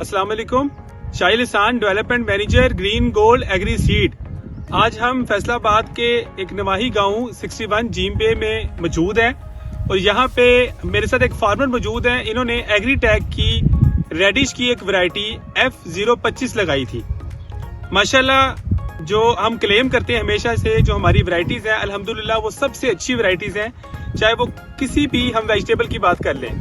अस्सलाम वालेकुम। Shahil Hasan, development manager, green gold agri seed. आज हम फैसलाबाद के एक नवाही गांव 61 जीम में मौजूद हैं और यहाँ पे मेरे साथ एक फार्मर मौजूद हैं। इन्होंने एग्रीटेक की रेडिश की एक वैरायटी F025 लगाई थी। माशाल्लाह जो हम क्लेम करते हैं हमेशा से, जो हमारी वैरायटीज हैं अल्हम्दुलिल्लाह वो सबसे अच्छी वैरायटीज हैं, चाहे वो किसी भी हम वेजिटेबल की बात कर लें।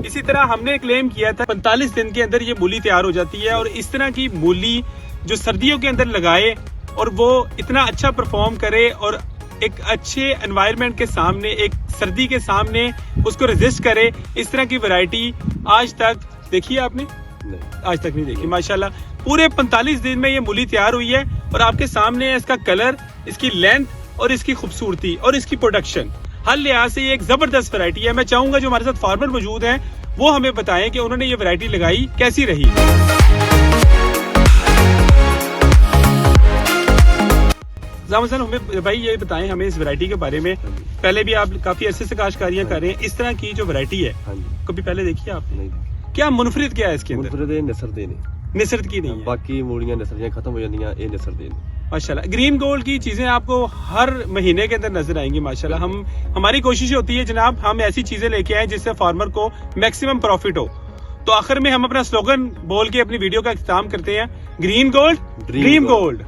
इसी तरह हमने क्लेम किया था 45 दिन के अंदर ये मूली तैयार हो जाती है और इस तरह की मूली जो सर्दियों के अंदर लगाए और वो इतना अच्छा परफॉर्म करे और एक अच्छे एनवायरनमेंट के सामने, एक सर्दी के सामने उसको रेजिस्ट करे, इस तरह की वैरायटी आज तक देखी है आपने? नहीं, आज तक नहीं देखी। माशाल्लाह पूरे 45 दिन में ये मूली तैयार हुई है और आपके सामने है इसका कलर, इसकी लेंथ और इसकी खूबसूरती और इसकी प्रोडक्शन। हर लिहाज से ये एक जबरदस्त वैरायटी है। मैं चाहूंगा जो हमारे साथ फार्मर मौजूद हैं वो हमें बताएं कि उन्होंने ये वैरायटी लगाई कैसी रही। हमें भाई ये बताएं हमें इस वैरायटी के बारे में। पहले भी आप काफी अरसे से काश्तकारियां कर रहे हैं, इस तरह की जो वैरायटी है कभी पहले देखी है आपने? क्या मुनफरिद क्या है इसके अंदर? निसरद की नहीं है, बाकी मूलियां निसरदियां खत्म हो जांदियां, ये निसरदे ने। माशाल्लाह ग्रीन गोल्ड की चीजें आपको हर महीने के अंदर नजर आएंगी माशाल्लाह। हमारी कोशिश होती है जनाब हम ऐसी चीजें लेके आए जिससे फार्मर को मैक्सिमम प्रॉफिट हो। तो आखिर में हम अपना स्लोगन बोल के अपनी वीडियो का इख्तिताम करते हैं, ग्रीन गोल्ड ड्रीम गोल्ड।